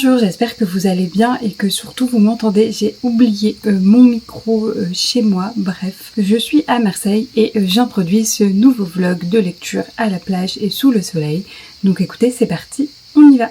Bonjour, j'espère que vous allez bien et que surtout vous m'entendez. J'ai oublié mon micro chez moi. Bref, je suis à Marseille et j'introduis ce nouveau vlog de lecture à la plage et sous le soleil. Donc écoutez, c'est parti, on y va.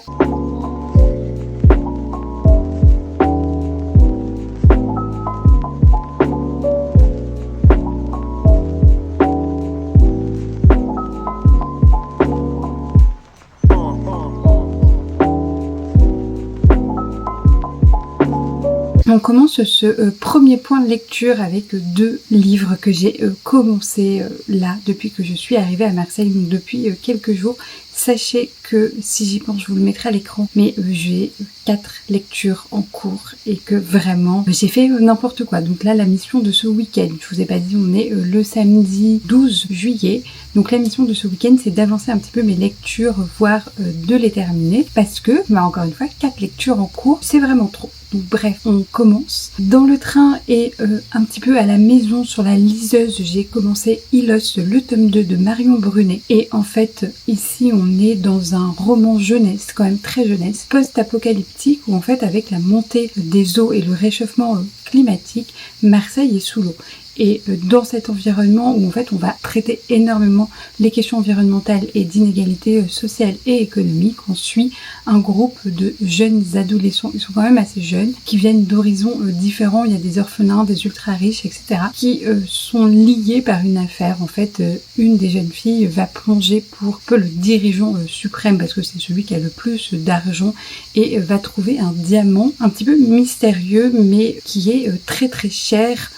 On commence ce premier point de lecture avec deux livres que j'ai commencé là depuis que je suis arrivée à Marseille, donc depuis quelques jours. Sachez que si j'y pense, je vous le mettrai à l'écran, mais j'ai 4 lectures en cours et que vraiment j'ai fait n'importe quoi. Donc là, la mission de ce week-end, je vous ai pas dit, on est le samedi 12 juillet. Donc la mission de ce week-end, c'est d'avancer un petit peu mes lectures, voire de les terminer, parce que, encore une fois, 4 lectures en cours, c'est vraiment trop. Donc bref, on commence. Dans le train et un petit peu à la maison sur la liseuse, j'ai commencé Ilos, le tome 2 de Marion Brunet. Et en fait, ici, on est dans un roman jeunesse, quand même très jeunesse, post-apocalyptique, où en fait, avec la montée des eaux et le réchauffement climatique, Marseille est sous l'eau. Et dans cet environnement où en fait on va traiter énormément les questions environnementales et d'inégalités sociales et économiques, on suit un groupe de jeunes adolescents, ils sont quand même assez jeunes, qui viennent d'horizons différents. Il y a des orphelins, des ultra riches, etc. qui sont liés par une affaire. En fait, une des jeunes filles va plonger pour peu le dirigeant suprême, parce que c'est celui qui a le plus d'argent, et va trouver un diamant un petit peu mystérieux, mais qui est très très cher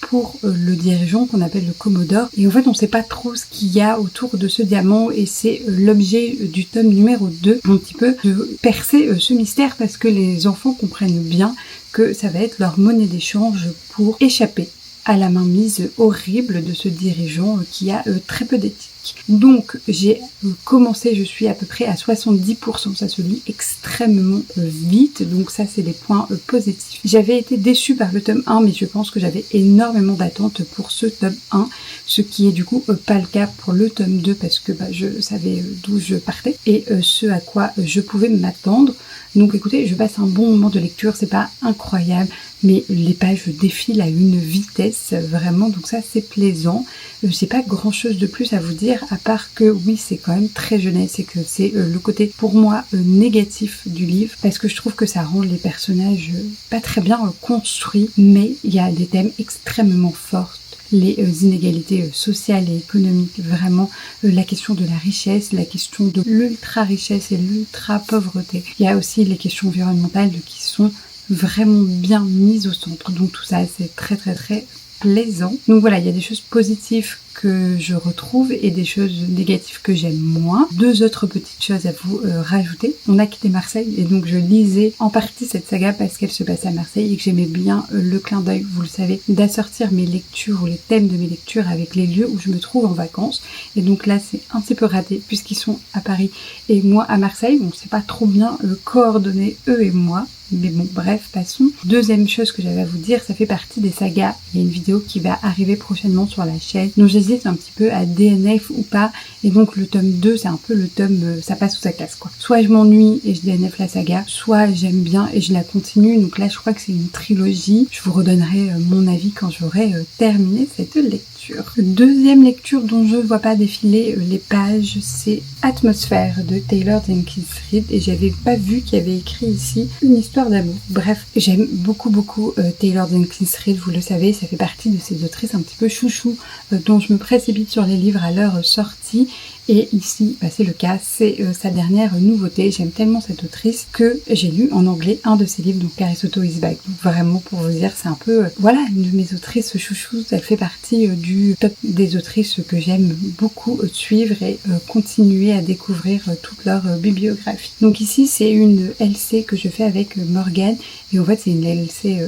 pour le dirigeant qu'on appelle le Commodore. Et en fait, on ne sait pas trop ce qu'il y a autour de ce diamant, et c'est l'objet du tome numéro 2, un petit peu de percer ce mystère, parce que les enfants comprennent bien que ça va être leur monnaie d'échange pour échapper à la mainmise horrible de ce dirigeant qui a très peu d'éthique. Donc j'ai commencé, je suis à peu près à 70%, ça se lit extrêmement vite, donc ça c'est des points positifs. J'avais été déçue par le tome 1, mais je pense que j'avais énormément d'attentes pour ce tome 1, ce qui est du coup pas le cas pour le tome 2, parce que je savais d'où je partais et ce à quoi je pouvais m'attendre. Donc écoutez, je passe un bon moment de lecture, c'est pas incroyable, mais les pages défilent à une vitesse vraiment, donc ça c'est plaisant. J'ai pas grand chose de plus à vous dire, à part que oui, c'est quand même très jeunesse et que c'est le côté pour moi négatif du livre, parce que je trouve que ça rend les personnages pas très bien construits, mais il y a des thèmes extrêmement forts. Les inégalités sociales et économiques, vraiment la question de la richesse, la question de l'ultra-richesse et l'ultra-pauvreté. Il y a aussi les questions environnementales qui sont vraiment bien mises au centre. Donc tout ça, c'est très très très plaisant. Donc voilà, il y a des choses positives que je retrouve et des choses négatives que j'aime moins. 2 autres petites choses à vous rajouter. On a quitté Marseille et donc je lisais en partie cette saga parce qu'elle se passait à Marseille et que j'aimais bien le clin d'œil, vous le savez, d'assortir mes lectures ou les thèmes de mes lectures avec les lieux où je me trouve en vacances. Et donc là, c'est un petit peu raté puisqu'ils sont à Paris et moi à Marseille. On ne sait pas trop bien coordonner eux et moi. Mais bon, bref, passons. Deuxième chose que j'avais à vous dire, ça fait partie des sagas. Il y a une vidéo qui va arriver prochainement sur la chaîne. Donc j'hésite un petit peu à DNF ou pas. Et donc le tome 2, c'est un peu le tome, ça passe ou ça casse quoi. Soit je m'ennuie et je DNF la saga, soit j'aime bien et je la continue. Donc là, je crois que c'est une trilogie. Je vous redonnerai mon avis quand j'aurai terminé cette lecture. Deuxième lecture dont je ne vois pas défiler les pages, c'est Atmosphère de Taylor Jenkins Reid. Et j'avais pas vu qu'il y avait écrit ici une histoire d'amour. Bref, j'aime beaucoup Taylor Jenkins Reid, vous le savez, ça fait partie de ces autrices un petit peu chouchou dont je me précipite sur les livres à leur sortie. Et ici, c'est le cas, c'est sa dernière nouveauté. J'aime tellement cette autrice que j'ai lu en anglais un de ses livres, donc Carisotto is Back. Donc vraiment, pour vous dire, c'est un peu, voilà, une de mes autrices chouchous. Elle fait partie du top des autrices que j'aime beaucoup suivre et continuer à découvrir toute leur bibliographie. Donc ici, c'est une LC que je fais avec Morgane. Et en fait, c'est une LC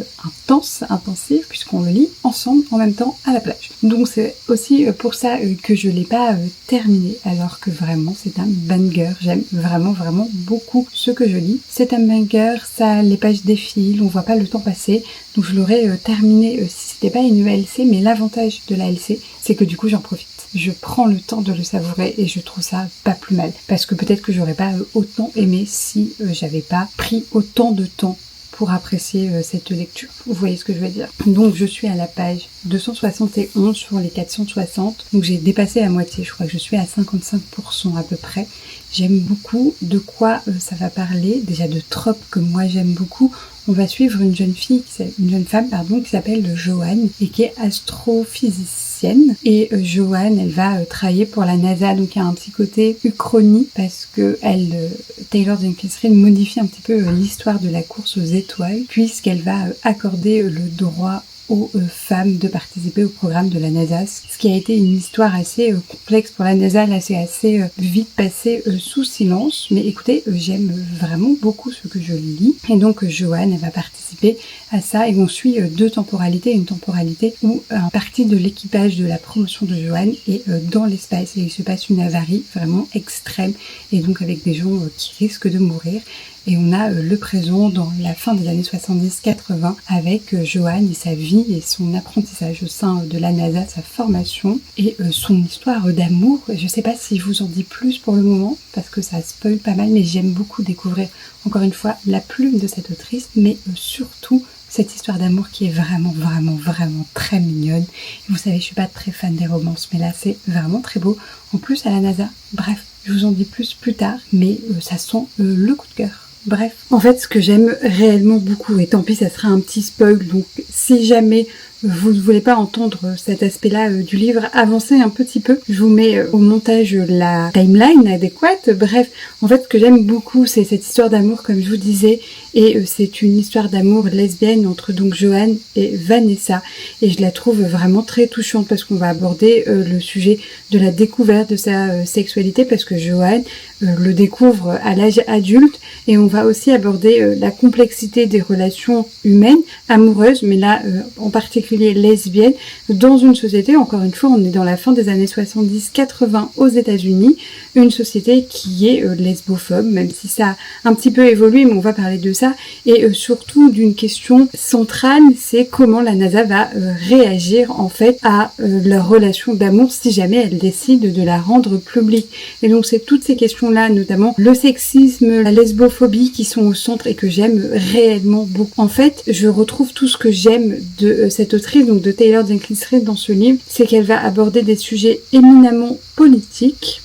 intensive, puisqu'on le lit ensemble en même temps à la plage. Donc c'est aussi pour ça que je l'ai pas terminé, alors que vraiment c'est un banger. J'aime vraiment beaucoup ce que je lis. C'est un banger, ça, les pages défilent, on voit pas le temps passer. Donc je l'aurais terminé si c'était pas une LC, mais l'avantage de la LC, c'est que du coup j'en profite. je prends le temps de le savourer et je trouve ça pas plus mal. Parce que peut-être que j'aurais pas autant aimé si j'avais pas pris autant de temps pour apprécier cette lecture. Vous voyez ce que je veux dire? Donc je suis à la page 271 sur les 460. Donc j'ai dépassé la moitié, je crois que je suis à 55% à peu près. J'aime beaucoup de quoi ça va parler, déjà de tropes que moi j'aime beaucoup. On va suivre une jeune femme qui s'appelle Joanne et qui est astrophysicienne. Et Joanne, elle va travailler pour la NASA, donc il y a un petit côté uchronie parce que Taylor Jenkins Reid modifie un petit peu l'histoire de la course aux étoiles puisqu'elle va accorder le droit aux femmes de participer au programme de la NASA, ce qui a été une histoire assez complexe pour la NASA. Là, c'est assez vite passé sous silence, mais écoutez, j'aime vraiment beaucoup ce que je lis, et donc Joanne, elle va participer à ça, et on suit deux temporalités, une temporalité où un partie de l'équipage de la promotion de Joanne est dans l'espace, et il se passe une avarie vraiment extrême, et donc avec des gens qui risquent de mourir. Et on a le présent dans la fin des années 70-80 avec Joanne et sa vie et son apprentissage au sein de la NASA, sa formation et son histoire d'amour. Je sais pas si je vous en dis plus pour le moment parce que ça spoil pas mal, mais j'aime beaucoup découvrir encore une fois la plume de cette autrice, mais surtout cette histoire d'amour qui est vraiment très mignonne. Et vous savez, je suis pas très fan des romances, mais là c'est vraiment très beau. En plus à la NASA, bref, je vous en dis plus tard, mais ça sent le coup de cœur. Bref, en fait, ce que j'aime réellement beaucoup, et tant pis, ça sera un petit spoil, donc si jamais vous ne voulez pas entendre cet aspect-là du livre, avancez un petit peu. Je vous mets au montage la timeline adéquate. Bref, en fait, ce que j'aime beaucoup, c'est cette histoire d'amour, comme je vous disais, et c'est une histoire d'amour lesbienne entre donc Joanne et Vanessa. Et je la trouve vraiment très touchante parce qu'on va aborder le sujet de la découverte de sa sexualité parce que Joanne le découvre à l'âge adulte, et on va aussi aborder la complexité des relations humaines, amoureuses, mais là en particulier lesbiennes, dans une société, encore une fois, on est dans la fin des années 70-80 aux États-Unis, une société qui est lesbophobe, même si ça a un petit peu évolué, mais on va parler de ça, et surtout d'une question centrale, c'est comment la NASA va réagir en fait à leur relation d'amour si jamais elle décide de la rendre publique. Et donc c'est toutes ces questions-là, notamment le sexisme, la lesbophobie qui sont au centre et que j'aime réellement beaucoup. En fait, je retrouve tout ce que j'aime de cette autrice, donc de Taylor Jenkins Reid dans ce livre, c'est qu'elle va aborder des sujets éminemment politiques,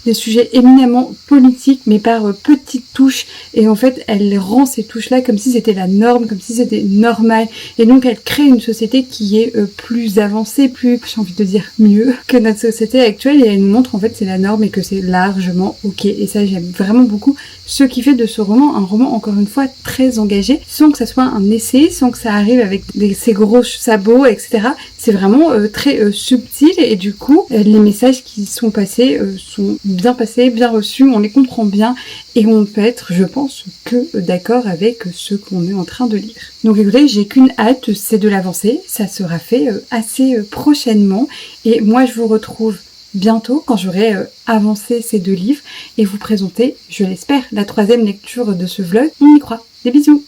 mais par petites touches, et en fait elle rend ces touches-là comme si c'était la norme, comme si c'était normal, et donc elle crée une société qui est plus avancée, plus, j'ai envie de dire mieux que notre société actuelle, et elle nous montre en fait c'est la norme et que c'est largement ok, et ça j'aime vraiment beaucoup, ce qui fait de ce roman un roman encore une fois très engagé, sans que ça soit un essai, sans que ça arrive avec ces gros sabots, etc. C'est vraiment très subtil, et du coup les messages qui sont passés sont bien reçus, on les comprend bien, et on peut être, je pense, que d'accord avec ce qu'on est en train de lire. Donc écoutez, j'ai qu'une hâte, c'est de l'avancer, ça sera fait assez prochainement, et moi je vous retrouve bientôt quand j'aurai avancé ces deux livres et vous présenter, je l'espère, la 3e lecture de ce vlog. On y croit. Des bisous.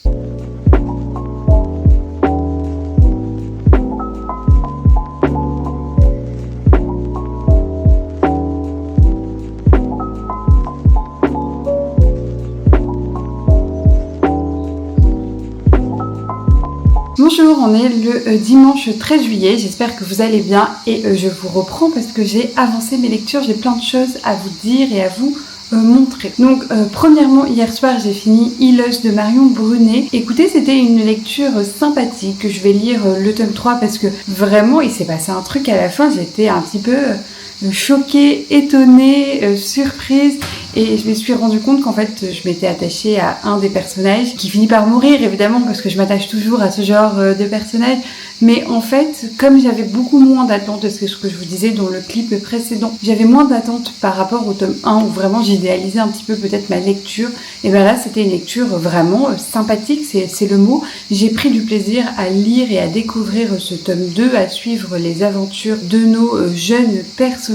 Bonjour, on est le dimanche 13 juillet, j'espère que vous allez bien, et je vous reprends parce que j'ai avancé mes lectures, j'ai plein de choses à vous dire et à vous montrer. Donc premièrement, hier soir j'ai fini Hileuse de Marion Brunet. Écoutez, c'était une lecture sympathique, je vais lire le tome 3 parce que vraiment il s'est passé un truc à la fin, j'étais un petit peu choquée, étonnée, surprise, et je me suis rendu compte qu'en fait je m'étais attachée à un des personnages qui finit par mourir évidemment parce que je m'attache toujours à ce genre de personnage, mais en fait comme j'avais beaucoup moins d'attentes, c'est ce que je vous disais dans le clip précédent, j'avais moins d'attentes par rapport au tome 1 où vraiment j'idéalisais un petit peu peut-être ma lecture, et bien là c'était une lecture vraiment sympathique, c'est le mot. J'ai pris du plaisir à lire et à découvrir ce tome 2, à suivre les aventures de nos jeunes personnages.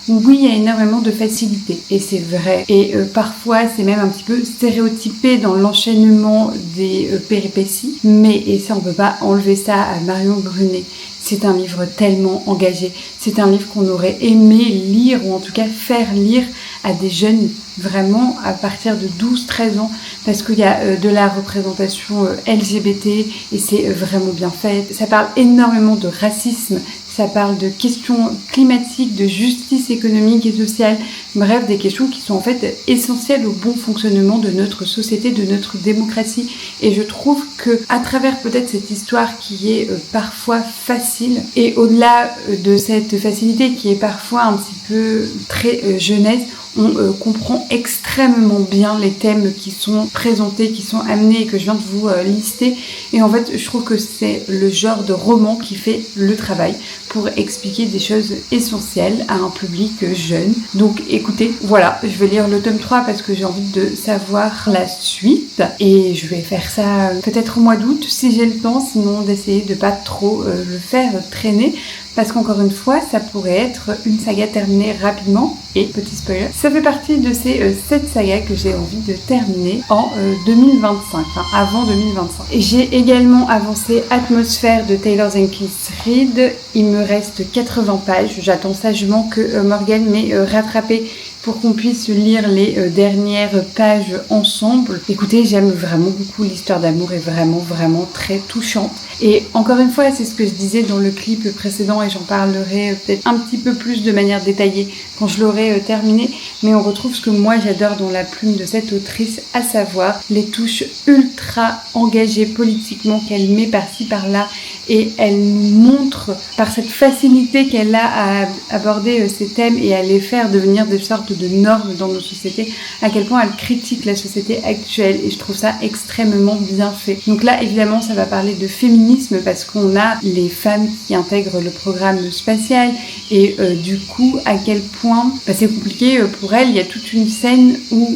Oui, il y a énormément de facilité, et c'est vrai, et parfois c'est même un petit peu stéréotypé dans l'enchaînement des péripéties, mais et ça on peut pas enlever ça à Marion Brunet. C'est un livre tellement engagé, c'est un livre qu'on aurait aimé lire, ou en tout cas faire lire à des jeunes, vraiment à partir de 12-13 ans, parce qu'il y a de la représentation LGBT, et c'est vraiment bien fait. Ça parle énormément de racisme, ça parle de questions climatiques, de justice économique et sociale, bref, des questions qui sont en fait essentielles au bon fonctionnement de notre société, de notre démocratie. Et je trouve que à travers peut-être cette histoire qui est parfois facile, et au-delà de cette facilité qui est parfois un petit peu très jeunesse, on comprend extrêmement bien les thèmes qui sont présentés, qui sont amenés et que je viens de vous lister. Et en fait, je trouve que c'est le genre de roman qui fait le travail pour expliquer des choses essentielles à un public jeune. Donc écoutez, voilà, je vais lire le tome 3 parce que j'ai envie de savoir la suite. Et je vais faire ça peut-être au mois d'août si j'ai le temps, sinon d'essayer de pas trop le faire traîner. Parce qu'encore une fois, ça pourrait être une saga terminée rapidement. Et petit spoiler, ça fait partie de ces 7 sagas que j'ai envie de terminer en 2025, enfin avant 2025. Et j'ai également avancé Atmosphère de Taylor Jenkins Reid. Il me reste 80 pages. J'attends sagement que Morgane m'ait rattrapé pour qu'on puisse lire les dernières pages ensemble. Écoutez, j'aime vraiment beaucoup, l'histoire d'amour est vraiment très touchante. Et encore une fois, c'est ce que je disais dans le clip précédent et j'en parlerai peut-être un petit peu plus de manière détaillée quand je l'aurai terminé. Mais on retrouve ce que moi j'adore dans la plume de cette autrice, à savoir les touches ultra engagées politiquement qu'elle met par-ci par-là. Et elle nous montre par cette facilité qu'elle a à aborder ces thèmes et à les faire devenir des sortes de normes dans nos sociétés, à quel point elle critique la société actuelle, et je trouve ça extrêmement bien fait. Donc là, évidemment, ça va parler de féminisme parce qu'on a les femmes qui intègrent le programme spatial et du coup, à quel point c'est compliqué pour elle. Il y a toute une scène où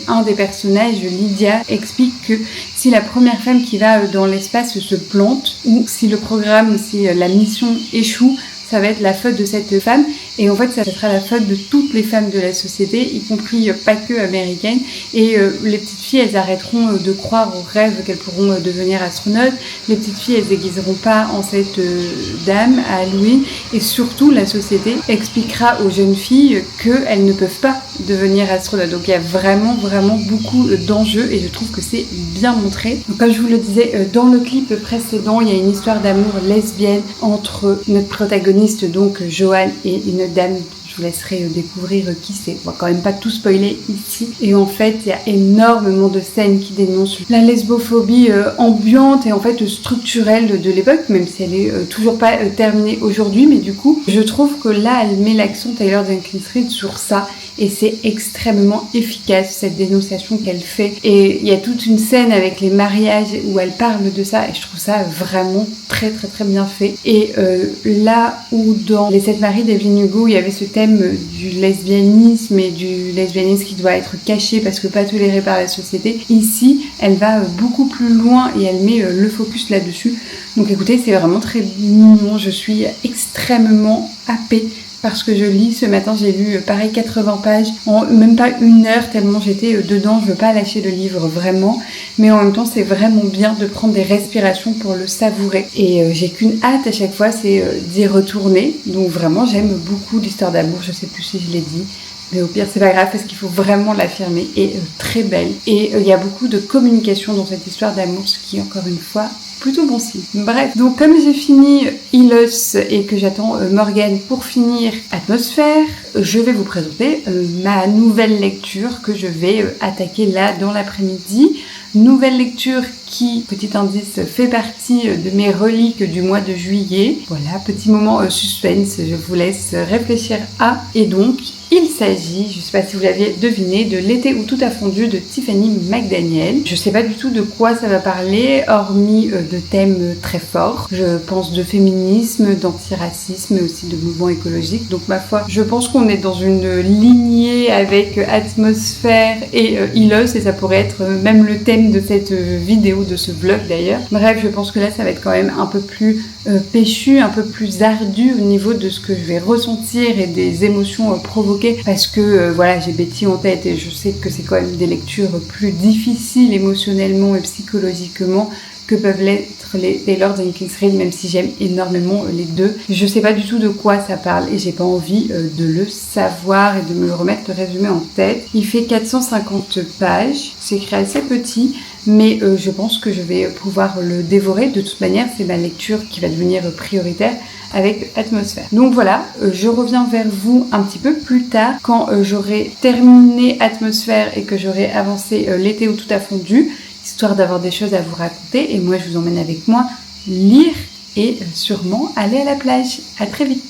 un des personnages, Lydia, explique que si la première femme qui va dans l'espace se plante, ou si le programme, si la mission échoue, ça va être la faute de cette femme. Et en fait, ça sera la faute de toutes les femmes de la société, y compris pas que américaines. Et les petites filles, elles arrêteront de croire aux rêves qu'elles pourront devenir astronautes. Les petites filles, elles déguiseront pas en cette dame à Halloween. Et surtout, la société expliquera aux jeunes filles qu'elles ne peuvent pas devenir astronautes. Donc il y a vraiment beaucoup d'enjeux et je trouve que c'est bien montré. Donc, comme je vous le disais dans le clip précédent, il y a une histoire d'amour lesbienne entre notre protagoniste, donc Joanne, et une dame. Je vous laisserai découvrir qui c'est. On va quand même pas tout spoiler ici. Et en fait, il y a énormément de scènes qui dénoncent la lesbophobie ambiante et en fait structurelle de l'époque, même si elle est toujours pas terminée aujourd'hui. Mais du coup, je trouve que là, elle met l'accent, Taylor Jenkins Reid, sur ça. Et c'est extrêmement efficace, cette dénonciation qu'elle fait. Et il y a toute une scène avec les mariages où elle parle de ça. Et je trouve ça vraiment très bien fait. Et là où dans Les 7 maris d'Evelyn Hugo, il y avait ce thème du lesbianisme et du lesbianisme qui doit être caché parce que pas toléré par la société, ici, elle va beaucoup plus loin et elle met le focus là-dessus. Donc écoutez, c'est vraiment très mignon. Je suis extrêmement happée parce que je lis. Ce matin, j'ai lu pareil 80 pages en même pas 1 heure tellement j'étais dedans. Je veux pas lâcher le livre vraiment, mais en même temps c'est vraiment bien de prendre des respirations pour le savourer. Et j'ai qu'une hâte à chaque fois, c'est d'y retourner. Donc vraiment, j'aime beaucoup l'histoire d'amour. Je sais plus si je l'ai dit, mais au pire c'est pas grave parce qu'il faut vraiment l'affirmer. Et très belle. Et il y a beaucoup de communication dans cette histoire d'amour, ce qui encore une fois plutôt bon signe. Bref, donc comme j'ai fini Ilos et que j'attends Morgane pour finir Atmosphère, je vais vous présenter ma nouvelle lecture que je vais attaquer là dans l'après-midi. Nouvelle lecture qui, petit indice, fait partie de mes reliques du mois de juillet. Voilà, petit moment suspense, je vous laisse réfléchir à. Et donc, il s'agit, je ne sais pas si vous l'aviez deviné, de L'été où tout a fondu de Tiffany McDaniel. Je ne sais pas du tout de quoi ça va parler, hormis de thèmes très forts. Je pense de féminisme, d'antiracisme, mais aussi de mouvements écologiques. Donc ma foi, je pense qu'on est dans une lignée avec Atmosphère et Ilos, et ça pourrait être même le thème de cette vidéo, de ce vlog d'ailleurs. Bref, je pense que là ça va être quand même un peu plus péchu, un peu plus ardu au niveau de ce que je vais ressentir et des émotions provoquées, parce que voilà, j'ai Betty en tête et je sais que c'est quand même des lectures plus difficiles émotionnellement et psychologiquement que peuvent l'être les Taylor Jenkins Reid, même si j'aime énormément les deux. Je sais pas du tout de quoi ça parle et j'ai pas envie de le savoir et de me le remettre le résumé en tête. Il fait 450 pages, c'est écrit assez petit, mais je pense que je vais pouvoir le dévorer. De toute manière, c'est ma lecture qui va devenir prioritaire avec Atmosphère. Donc voilà, je reviens vers vous un petit peu plus tard quand j'aurai terminé Atmosphère et que j'aurai avancé L'été où tout a fondu, histoire d'avoir des choses à vous raconter. Et moi, je vous emmène avec moi lire et sûrement aller à la plage. À très vite.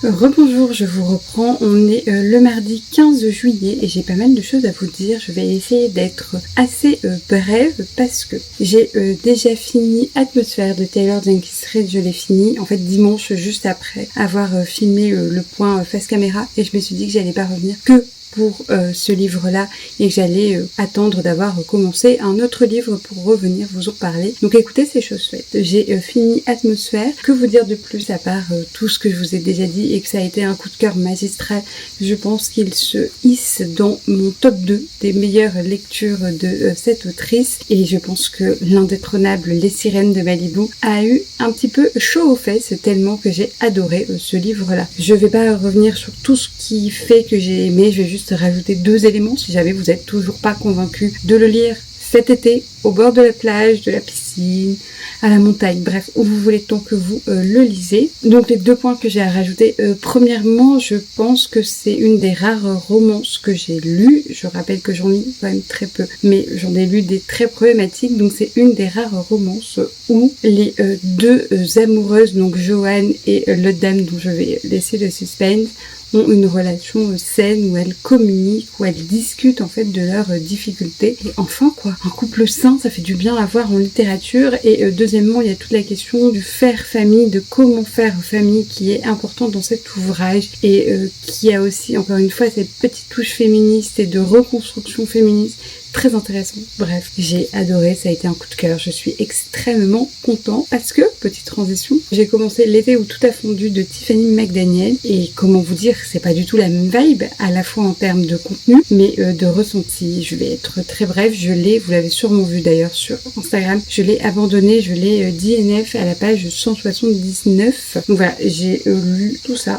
Rebonjour, je vous reprends, on est le mardi 15 juillet et j'ai pas mal de choses à vous dire. Je vais essayer d'être assez brève parce que j'ai déjà fini Atmosphère de Taylor Jenkins Reid, je l'ai fini en fait dimanche juste après avoir filmé le point face caméra et je me suis dit que j'allais pas revenir que pour ce livre-là et que j'allais attendre d'avoir commencé un autre livre pour revenir vous en parler. Donc écoutez, c'est chose faite. J'ai fini Atmosphère. Que vous dire de plus à part tout ce que je vous ai déjà dit et que ça a été un coup de cœur magistral. Je pense qu'il se hisse dans mon top 2 des meilleures lectures de cette autrice et je pense que l'indétrônable Les Sirènes de Malibu a eu un petit peu chaud aux fesses tellement que j'ai adoré ce livre-là. Je vais pas revenir sur tout ce qui fait que j'ai aimé, je vais juste rajouter 2 éléments si jamais vous n'êtes toujours pas convaincu de le lire cet été, au bord de la plage, de la piscine, à la montagne, bref, où vous voulez tant que vous le lisez. Donc les 2 points que j'ai à rajouter, premièrement, je pense que c'est une des rares romances que j'ai lues. Je rappelle que j'en lis quand même très peu, mais j'en ai lu des très problématiques, donc c'est une des rares romances où les 2 amoureuses, donc Joanne et l'autre dame dont je vais laisser le suspense, ont une relation saine, où elles communiquent, où elles discutent en fait de leurs difficultés. Et enfin quoi, un couple sain, ça fait du bien à voir en littérature. Et deuxièmement, il y a toute la question du faire famille, de comment faire famille qui est important dans cet ouvrage et qui a aussi encore une fois cette petite touche féministe et de reconstruction féministe très intéressant. Bref, j'ai adoré, ça a été un coup de cœur, je suis extrêmement contente parce que, petite transition, j'ai commencé L'été où tout a fondu de Tiffany McDaniel et comment vous dire, c'est pas du tout la même vibe, à la fois en termes de contenu, mais de ressenti. Je vais être très brève, je l'ai, vous l'avez sûrement vu d'ailleurs sur Instagram, je l'ai abandonné, je l'ai DNF à la page 179. Donc voilà, j'ai lu tout ça.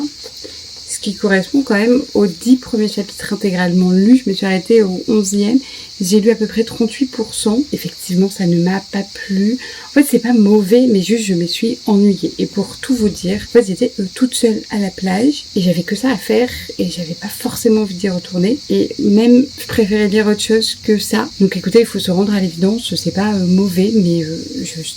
Ce qui correspond quand même aux 10 premiers chapitres intégralement lus. Je me suis arrêtée au 11e. J'ai lu à peu près 38%. Effectivement, ça ne m'a pas plu. En fait, c'est pas mauvais, mais juste je me suis ennuyée. Et pour tout vous dire, en fait, j'étais toute seule à la plage et j'avais que ça à faire et j'avais pas forcément envie d'y retourner. Et même, je préférais lire autre chose que ça. Donc écoutez, il faut se rendre à l'évidence. C'est pas mauvais, mais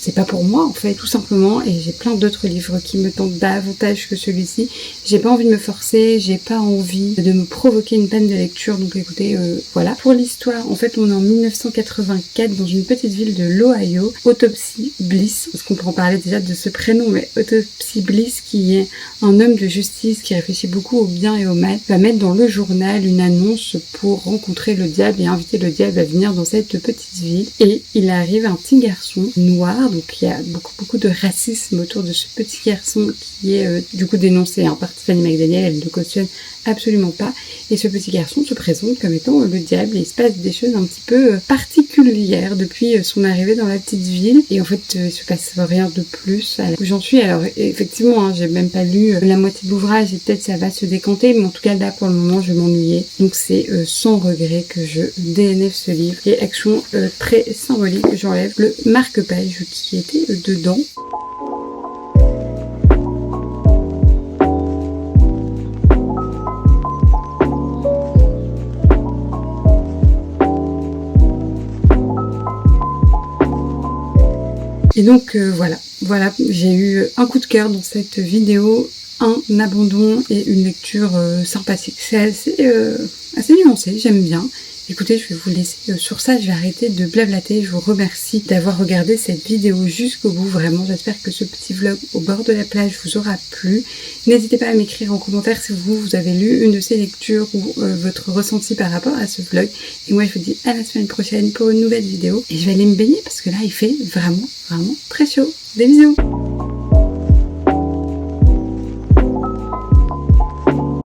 c'est pas pour moi en fait, tout simplement. Et j'ai plein d'autres livres qui me tentent davantage que celui-ci. J'ai pas envie de me forcer, j'ai pas envie de me provoquer une panne de lecture. Donc écoutez, voilà. Pour l'histoire, en fait, on est en 1984 dans une petite ville de l'Ohio, Autopsy Bliss, parce qu'on peut en parler déjà de ce prénom, mais Autopsy Bliss, qui est un homme de justice qui réfléchit beaucoup au bien et au mal, va mettre dans le journal une annonce pour rencontrer le diable et inviter le diable à venir dans cette petite ville. Et il arrive un petit garçon noir, donc il y a beaucoup de racisme autour de ce petit garçon qui est du coup dénoncé par Tiffany McDaniel, elle ne cautionne absolument pas. Et ce petit garçon se présente comme étant le diable et il se passe des choses un petit peu particulières depuis son arrivée dans la petite ville. Et en fait, il se passe rien de plus à là où j'en suis. Alors effectivement, j'ai même pas lu la moitié de l'ouvrage et peut-être ça va se décanter, mais en tout cas là pour le moment je m'ennuyais. Donc c'est sans regret que je DNF ce livre. Et action très symbolique, j'enlève le marque-page qui était dedans. Et donc voilà, j'ai eu un coup de cœur dans cette vidéo, un abandon et une lecture sympathique. C'est assez nuancé, j'aime bien. Écoutez, je vais vous laisser sur ça, je vais arrêter de blablater. Je vous remercie d'avoir regardé cette vidéo jusqu'au bout. Vraiment, j'espère que ce petit vlog au bord de la plage vous aura plu. N'hésitez pas à m'écrire en commentaire si vous avez lu une de ces lectures ou votre ressenti par rapport à ce vlog. Et moi, je vous dis à la semaine prochaine pour une nouvelle vidéo. Et je vais aller me baigner parce que là, il fait vraiment très chaud. Des bisous!